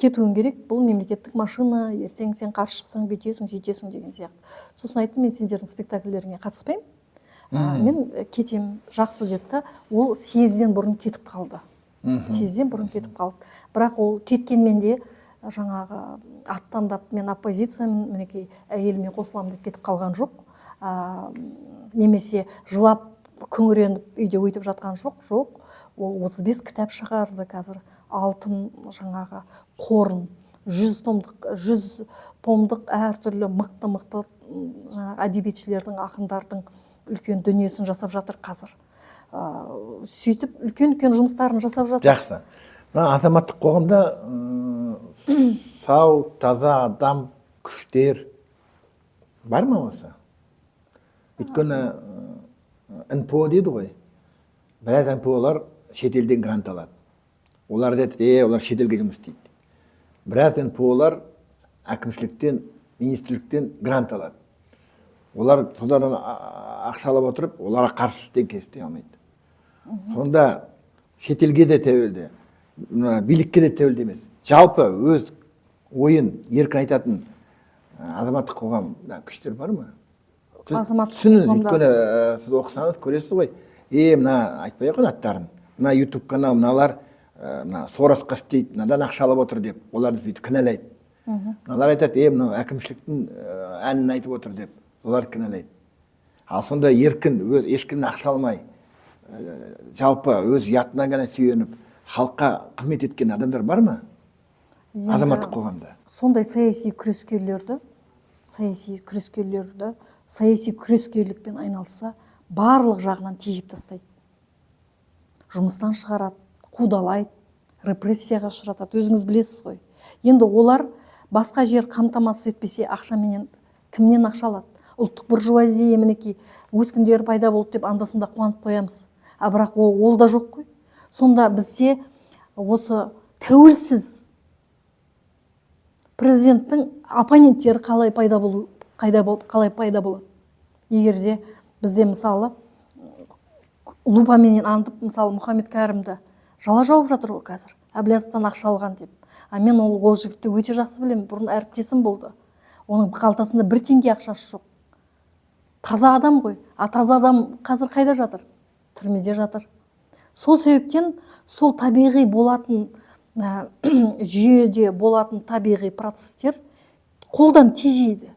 Кетуің керек, бұл мемлекеттік машина, ертең сен қарсы шықсаң бүйтесің, сөйтесің деген сияқты. Сосын айттым, мен сендердің спектакльдеріңе қатыспаймын. Мен кетем, жақсы деді. Ол съезден бұрын кетіп қалды. Съезден бұрын кетіп қалды. Бірақ ол кеткенмен де жаңағы аттандап, мен оппозициямен, мінекей әйеліме қосыламын деп кетіп қалған жоқ. Немесе жылап, күңіреніп үйде өйтіп жатқан жоқ. Ол 35 кітап шығарды қазір. Алтын жаңағы қорын, 100 томдық әртүрлі мықты жаңағы әдебиетшілердің, ақындардың үлкен дүниесін жасап жатыр қазір. Сөйтіп үлкен жұмыстарын жасап жатыр. Жақсы. Азаматтық қоғамда сау, таза адам, күштер бар ма осы? Өйткені НПО дейді ғой. Біраз НПО-лар шетелден грант алады. Олар деді, олар шетелге жұмыс істейді. Біраз НПО-лар әкімшіліктен, министрліктен грант алады. Олар содан ақша алып отырып, оларға қарсы істей алмайды. Сонда шетелге де тәуелді, билікке де тәуелді емес. Жалпы өз ойын еркін айтатын азаматтық қоғамда күштер бар ма? Түсініңіз, өйткені сіз оқысаңыз көресіз ғой. Мына айтпай ақ аттарын. Мына YouTube канал, мыналар Соросқа істейді, мынадан ақша алып отыр деп, оларды сөйтіп кінәлайды. Мыналар айтады, мынау әкімшіліктің әнін айтып отыр деп, оларды кінәлайды. Ал сонда еркін, өз ешкімнен ақша алмай, жалпы өз ұятына ғана сүйеніп, халыққа қызмет еткен адамдар бар ма? Азаматтық қоғамда. Сондай саяси күрескерлікпен айналса, барлық жағынан тежеп тастайды. Жұмыстан шығарады, қудалайды, репрессияға ұшыратады. Өзіңіз білесіз ғой. Енді олар басқа жер қамтамасыз етпесе, ақшаменен кімнен ақша алады? Ұлттық буржуазия мінекей өз күндері пайда болды деп андасында қуанып қоямыз. Бірақ ол да жоқ қой. Сонда бізде осы тәуелсіз президенттің оппоненттері қалай пайда болады? Егерде бізде мысалы лупаменен андып, мысалы Мұхаммед Кәрімді жала жауып жатыр ғой қазір. Әблязовтан ақша алған деп. Мен ол жігітті өте жақсы білемін. Бұрын әріптесім болды. Оның қалтасында 1 теңге ақшасы жоқ. Таза адам ғой. Таза адам қазір қайда жатыр? Түрмеде жатыр. Сол себептен сол табиғи болатын жүйеде болатын табиғи процестер қолдан тежейді.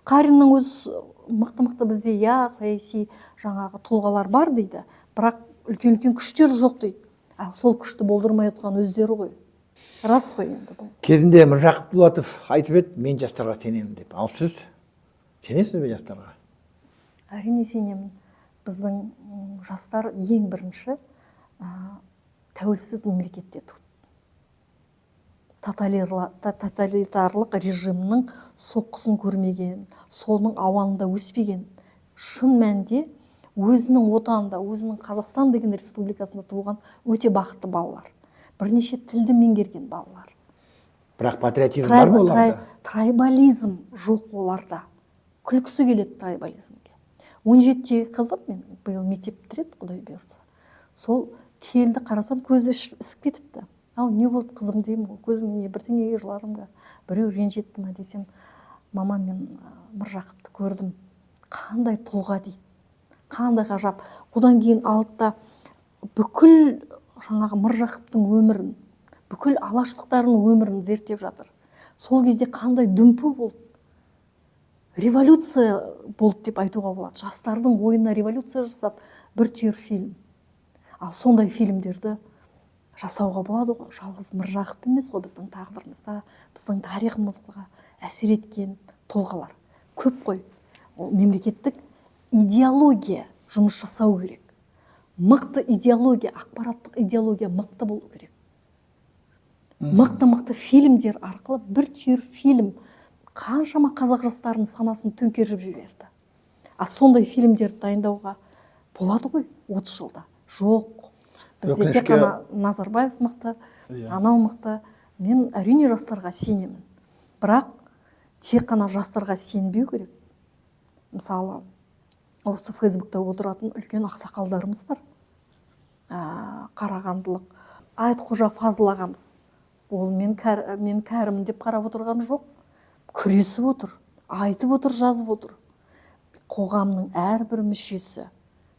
Қариннің өз мықты бізде саяси жаңағы тұлғалар бар дейді, бірақ үлкен күштер жоқ дейді. Сол күшті болдырмай отқан өздері ғой. Рас қой енді бұл. Кезінде Міржақып Дулатов айтып еді, мен жастарға сенемін деп. Ал сіз сенесіз бе жастарға? Әрине сенемін. Біздің жастар ең бірінші тәуелсіз мемлекетте туды. Тоталитарлық режимнің соққысын көрмеген, соның ауанында өспеген, шын мәнде өзінің отанында, өзінің Қазақстан деген республикасында туған өте бақытты балалар. Бірнеше тілді меңгерген балалар. Бірақ патриотизм бар ма оларда? Трайбализм жоқ оларда. Күлкісі келеді трайбализмге. 17-тегі қызым, мен биыл мектеп бітіреді, Құдай бұйыртса. Сол келді, қарасам, көзі ісіп кетіпті. Не болды қызым деймін, көзің не бірдеңеге жыладым да, біреу ренжітті ма десем, мама, мен Міржақыпты көрдім. Қандай тұлға дейді. Қандай ғажап. Одан кейін алдыда бүкіл жаңағы Міржақыптың өмірін, бүкіл алаштықтардың өмірін зерттеп жатыр. Сол кезде қандай дүмпу болды. Революция болды деп айтуға болады. Жастардың ойына революция жасады, бір түйір фильм. Ал сондай фильмдерді жасауға болады ғой. Жалғыз Міржақып емес қой біздің тағдырымызда, біздің тарихымызға әсер еткен тұлғалар көп қой. Ол мемлекеттік идеология жұмыс жасау керек. Мықты идеология, ақпараттық идеология мықты болу керек. Мықты фильмдер арқылы бір түйір фильм қаншама қазақ жастарының санасын төңкеріп жіберді. А сондай фильмдерді дайындауға болады ғой 30 жылда. Жоқ. Бізде тек қана Назарбаев мықты, анау мықты. Мен әрине жастарға сенемін. Бірақ тек қана жастарға сенбеу керек. Мысалы, осы Фейсбукта отыратын үлкен ақсақалдарымыз бар. Қарағандылық Айтқожа Фазыл ағамыз. Ол мен кәрімін деп қарап отырған жоқ. Күресіп отыр, айтып отыр, жазып отыр. Қоғамның әрбір мүшесі,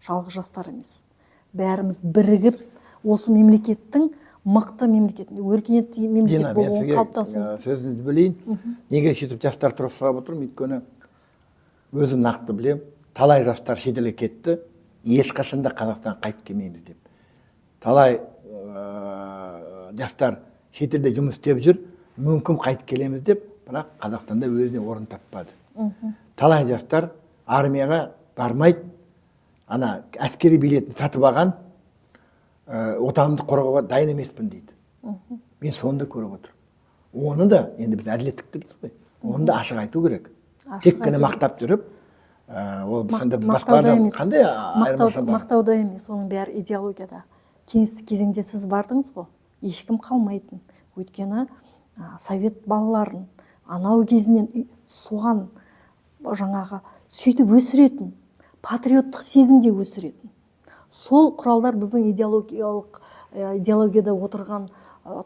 жалғыз жастар емес. Бәріміз бірігіп, осы мемлекеттің мықты мемлекет, өркениетті мемлекет болуын қалыптасуымыз. Сөзіңізді білейін. Неге сөйтіп жастар туралы сұрап отырмын? Өйткені өзім нақты білем. Талай жастар шетелге кетті, ешқашан да Қазақстанға қайтып келмейміз деп. Талай жастар шетелде жұмыс істеп жүр, мүмкін қайтып келеміз деп, бірақ Қазақстанда өзіне орын таппады. Талай жастар армияға бармайды, ана әскери билетін сатып алған, отанымды қорғауға дайын емеспін дейді. Мен соны көріп отырмын. Оны да енді біз әділеттік дейміз ғой. Оны да ашық айту керек. Тек қана мақтап жүріп, ол мақтауда емес, оның бәрі идеологияда. Кеңестік кезеңде сіз бардыңыз ғой, ешкім қалмайтын. Өйткені совет балаларын анау кезінен соған жаңағы сөйтіп өсіретін, патриоттық сезімде өсіретін. Сол құралдар біздің идеологияда отырған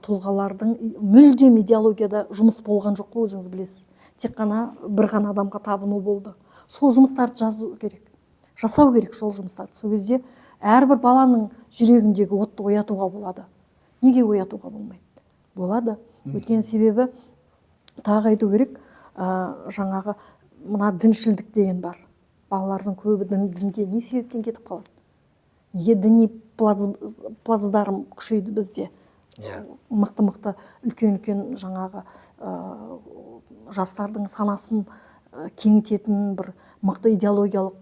тұлғалардың мүлдем идеологияда жұмыс болған жоқ қой, өзіңіз білесіз. Тек қана бір ғана адамға табыну болды. Сол жұмыстарды жазу керек, жасау керек сол жұмыстарды. Сол кезде әрбір баланың жүрегіндегі отты оятуға болады. Неге оятуға болмайды? Болады. Өйткені себебі тағы айту керек, жаңағы мына діншілдік деген бар. Балалардың көбі дінге не себептен кетіп қалады? Неге діни плацдарм күшейді бізде? Мықты үлкен жаңағы жастардың санасын кеңітетін бір мықты идеологиялық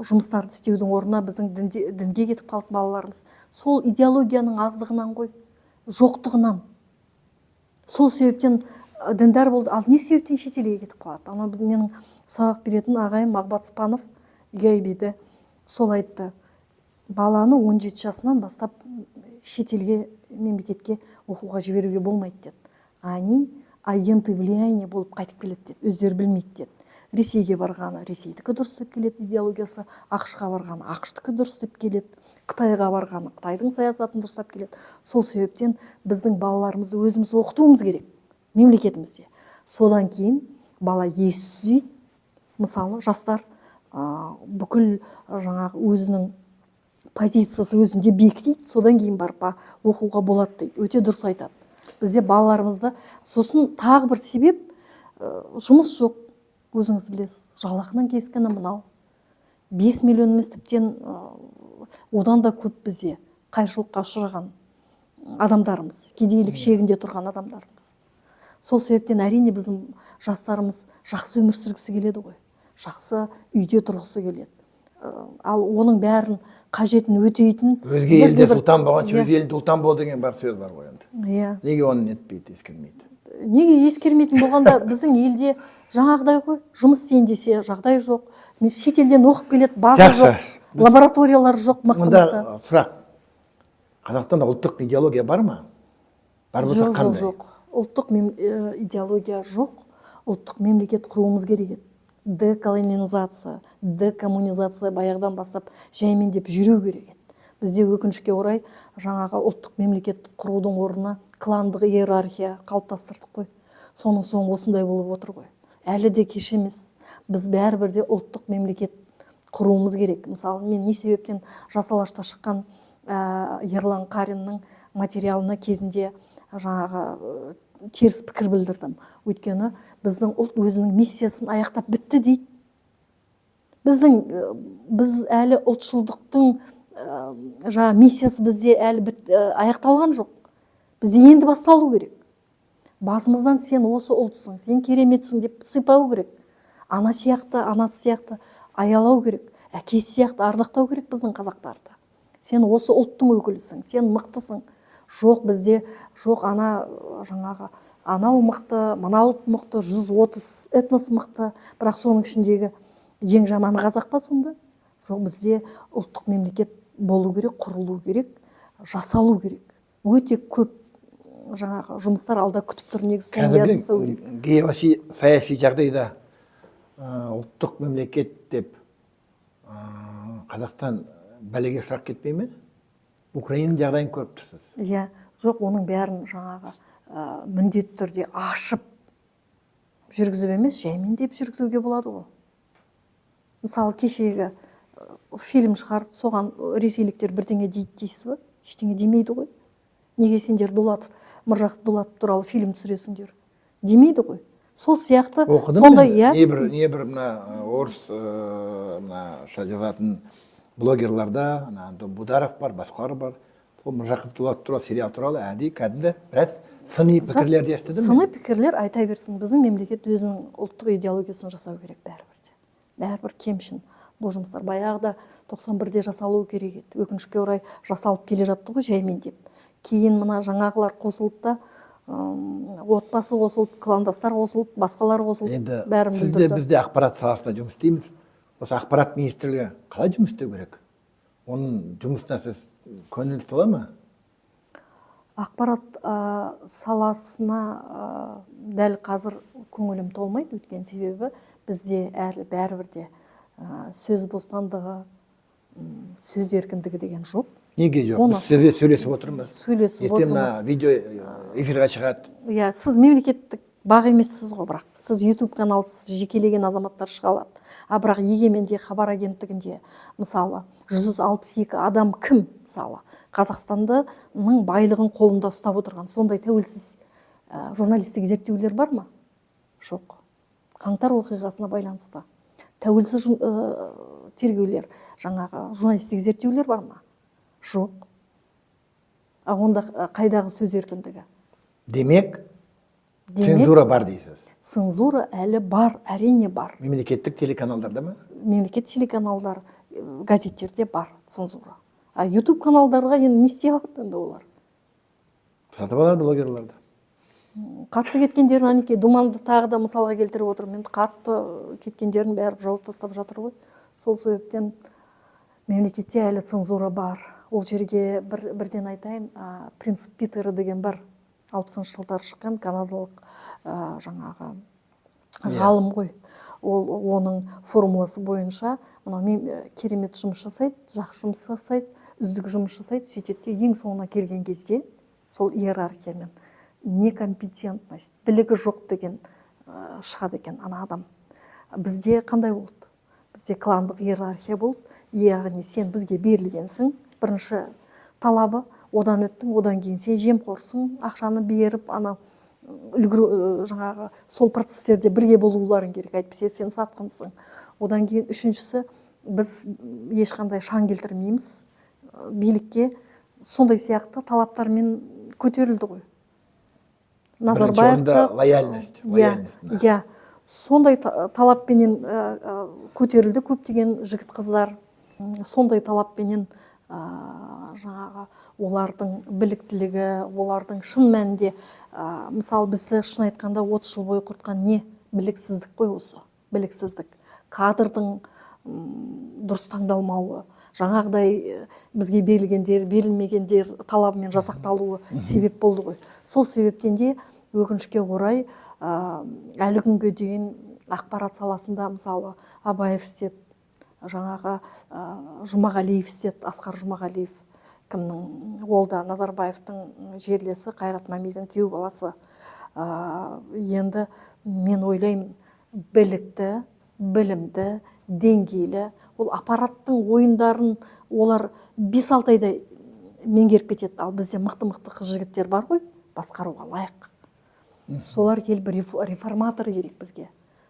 жұмыстарды істеудің орнына біздің дінге кетіп қалды балаларымыз. Сол идеологияның аздығынан ғой, жоқтығынан. Сол себептен діндар болды. Ал не себептен шетелге кетіп қалады? Ана менің сабақ беретін ағайым Мағбат Спанов Үйайбиді сол айтты. Баланы 17 жасынан бастап шетелге, мемлекетке оқуға жіберуге болмайды деді. Они агенты влияния болып қайтып келеді деді. Өздері білмейді деді. Ресейге барғаны Ресейдікі дұрыс деп келеді идеологиясы, ақш-қа барғаны ақш-тікі дұрыс деп келеді, Қытайға барғаны Қытайдың саясатын дұрыстап келеді. Сол себептен біздің балаларымызды өзіміз оқытуымыз керек мемлекетімізде. Содан кейін бала естиді. Мысалы, жастар бүкіл жаңағы өзінің позициясы өзінде бекітеді, содан кейін барып оқуға болады дейді. Өте дұрыс айтады. Бізде балаларымызды, сосын тағы бір себеп, жұмыс жоқ. Өзіңіз білесіз, жалақының кескіні мынау. 5 миллион емес, тіптен одан да көп бізде қайшылыққа ұшыраған адамдарымыз, кедейлік шегінде тұрған адамдарымыз. Сол себептен әрине біздің жастарымыз жақсы өмір сүргісі келеді ғой. Жақсы үйде тұрғысы келеді. Ал оның бәрін қажетін өтейтін. Өзге елде сұлтан болғанша өз елінде ұлтан бол деген бар сөз бар ғой енді. Неге оны нетпейді, ескермейді? Неге ескермейтін болғанда біздің елде жаңағыдай ғой, жұмыс істейін десе жағдай жоқ. Шетелден оқып келеді, база жоқ, лабораториялар жоқ, мықты. Сұрақ. Қазақстанда ұлттық идеология бар ма? Бар болса қандай? Жоқ. Ұлттық идеология жоқ. Ұлттық мемлекет құруымыз керек еді. Деколонизация, декоммунизация баяғыдан бастап жаймен деп жүру керек еді. Бізде өкінішке орай жаңағы ұлттық мемлекет құрудың орнына кландық иерархия қалыптастырдық қой. Соның соң осындай болып отыр ғой. Әлі де кеш емес. Біз бәрібірде ұлттық мемлекет құруымыз керек. Мысалы, мен не себептен Жас Алашта шыққан Ерлан Қариннің материалына кезінде жаңағы теріс пікір білдірдім. Өйткені біздің ұлт өзінің миссиясын аяқтап бітті дейді. Біз әлі ұлтшылдықтың жаңа миссиясы бізде әлі аяқталған жоқ. Бізде енді басталу керек. Басымыздан сен осы ұлтсың, сен кереметсің деп сыйпау керек. Анасы сияқты аялау керек. Әкесі сияқты ардақтау керек біздің қазақтарды. Сен осы ұлттың өкілісің, сен мықтысың. Жоқ бізде, жоқ жаңағы анау мықты, мынау ұлт мықты, 130 этнос мықты, бірақ соның ішіндегі ең жаманы қазақ па сонда? Жоқ, бізде ұлттық мемлекет болу керек, құрылу керек, жасалу керек. Өте көп жаңағы жұмыстар алда күтіп тұр, негізі соны бәрін жасау керек. Геосаяси жағдайда ұлттық мемлекет деп Қазақстан бәлеге ұшырап кетпей ме? Украина жағдайын көріп тұрсыз. Иә, жоқ, оның бәрін жаңағы міндетті түрде ашып жүргізіп емес, жаймендеп жүргізуге болады ғой. Мысалы, кешегі фильм шығарды, соған ресейліктер бірдеңе дейді дейсіз ба? Ештеңе демейді ғой. Неге сендер Міржақып Дулатов туралы фильм түсіресіңдер? Демейді ғой. Сол сияқты сондай, иә. Небір мына орыс жазатын блогерларда Бударов бар, басқалар бар. Ол Міржақып Дулатов туралы сериал туралы кәдімгі біраз сыни пікірлерді естідім. Сыни пікірлер айта берсін. Біздің мемлекет өзінің ұлттық идеологиясын жасау керек бәрібір. Бәрібір кемшін. Бұл жұмыстар баяғыда 91-де жасалуы керек еді. Өкінішке орай жасалып келе жатты ғой жаймен деп. Кейін мына жаңағылар қосылды да, отбасы қосылды, кландастар қосылды, басқалар қосылды, бәрін бүлдірді. Бізде ақпарат саласында жұмыс істейміз. Осы ақпарат министрлігі қалай жұмыс істеу керек? Оның жұмысына сіз көңіліңіз тола ма? Ақпарат саласына дәл қазір көңілім толмайды, өткен себебі бізде бәрібір де сөз бостандығы, сөз еркіндігі деген жоқ. Неге жоқ? Біз сізбен сөйлесіп отырмыз. Ертең видео эфирға шығады. Иә, сіз мемлекеттік бақ емессіз ғой, бірақ сіз YouTube каналсыз жекелеген азаматтар шыға алады. Бірақ егеменде хабар агенттігінде мысалы 162 адам кім? Мысалы Қазақстанның байлығын қолында ұстап отырған сондай тәуелсіз журналистік зерттеулер бар ма? Жоқ. Қаңтар оқиғасына байланысты тәуелсіз тергеулер, жаңағы журналистік зерттеулер бар ма? Жоқ. Онда қайдағы сөз еркіндігі? Демек, цензура бар дейсіз. Цензура әлі бар, әрине бар. Мемлекеттік телеканалдарда ма? Мемлекет телеканалдар, газеттерде бар цензура. YouTube каналдарға енді не істей алады енді олар? Сатып алады блогерларды. Қатты кеткендерін Анеке Думанды тағы да мысалға келтіріп отырмын. Енді қатты кеткендерін бәрі жауып тастап жатыр ғой. Сол себептен мемлекетте әлі цензура бар. Ол жерге бірден айтайын, принцип Питера деген бар. 60-шы жылдар шыққан канадалық жаңағы ғалым ғой. Оның формуласы бойынша керемет жұмыс жасайды, жақсы жұмыс жасайды, үздік жұмыс жасайды, сөйтеді. Ең соңына келген кезде сол иерархиямен некомпетентность, білігі жоқ деген шығады екен ана адам. Бізде қандай болды? Бізде кландық иерархия болды. Яғни сен бізге берілгенсің, бірінші талабы, одан өттің, одан кейін сен жемқорсың, ақшаны беріп, жаңағы сол процестерде бірге болуларың керек, әйтпесе сен сатқынсың. Одан кейін үшіншісі, біз ешқандай шаң келтірмейміз, билікке сондай сияқты талаптармен көтерілді ғой. Назарбаевты лояльность. Иә, сондай талаппенен көтерілді көптеген жігіт қыздар. Сондай талаппенен жаңағы олардың біліктілігі, олардың шын мәнінде, мысалы бізді шын айтқанда 30 жыл бойы құртқан не? Біліксіздік қой осы, біліксіздік. Кадрдың дұрыс таңдалмауы, жаңағыдай бізге берілгендер, берілмегендер талабымен жасақталуы себеп болды ғой. Сол себептен де өкінішке орай әлі күнге дейін ақпарат саласында мысалы Абаев істеді, жаңағы Жұмағалиев істеді, Асқар Жұмағалиев, кімнің? Ол да Назарбаевтың жерлесі, Қайрат Мәмидің күйеу баласы. Енді мен ойлаймын, білікті, білімді, деңгейлі, ол аппараттың ойындарын олар 5-6 айда меңгеріп кетеді. Ал бізде мықты-мықты қыз-жігіттер бар ғой, басқаруға лайық. Солар келіп реформатор керек бізге.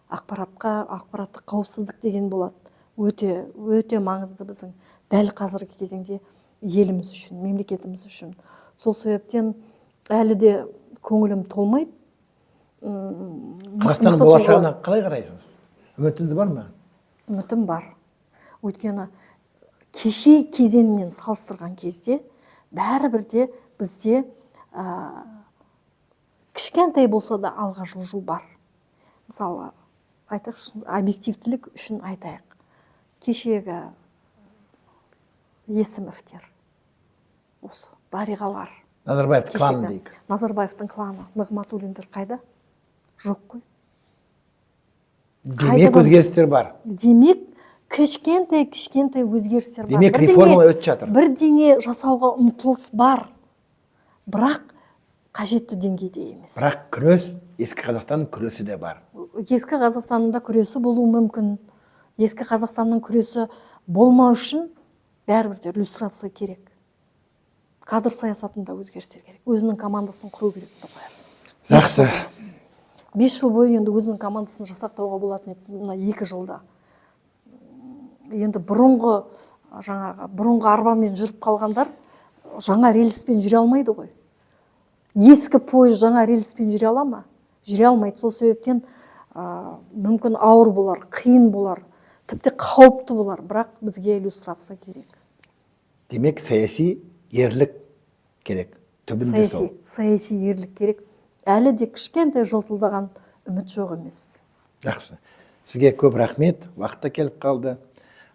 Ақпараттық қауіпсіздік деген болады. өте маңызды біздің дәл қазіргі кезеңде еліміз үшін, мемлекетіміз үшін. Сол себептен әлі де көңілім толмайды. Қазақстанның болашағына қалай қарайсыз? Үмітіңіз бар ма? Үмітім бар. Өйткені кеше кезеңмен салыстырған кезде бәрібір де бізде кішкентай болса да алға жылжу бар. Мысалы, айтайықшы, объективтілік үшін айтайық. Кешегі Есімовтер, осы дариғалар. Назарбаевтың кланы дейік. Назарбаевтың кланы. Нығматуллиндер қайда? Жоқ қой. Демек өзгерістер бар. Демек кішкентай өзгерістер бар. Демек реформа өтіп жатыр. Бірдеңе жасауға ұмтылыс бар. Бірақ қажетті деңгейде емес. Бірақ күрес, ескі Қазақстанның күресі де бар. Ескі Қазақстанның да күресі болуы мүмкін. Ескі Қазақстанның күресі болмау үшін бәрібір де иллюстрация керек. Кадр саясатында өзгерістер керек. Өзінің командасын құру керек деп қояды. Жақсы. 5 жыл бойы енді өзінің командасын жасақтауға болатын еді, мына 2 жылда. Енді бұрынғы арбамен жүріп қалғандар жаңа рельспен жүре алмайды ғой. Ескі пойыз жаңа рельспен жүре ала ма? Жүре алмайды. Сол себептен мүмкін ауыр болар, қиын болар, тіпті қауіпті болар, бірақ бізге иллюстрация керек. Демек саяси ерлік керек. Түбінде сол. Саяси ерлік керек. Әлі де кішкентай жылтылдаған үміт жоқ емес. Жақсы. Сізге көп рахмет. Уақытта келіп қалды.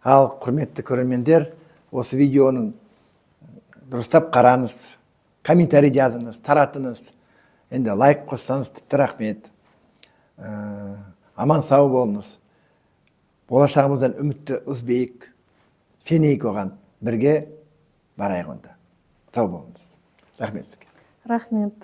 Ал құрметті көрермендер, осы видеоның дұрыстап қараңыз, комментарий жазыңыз, таратыңыз. Енді лайк қоссаңыз тіпті рахмет. Аман сау болыңыз. Болашағымыздан үмітті үзбейік, сенейік оған, бірге барайық онда. Сау болыңыз. Рахмет. Рахмет.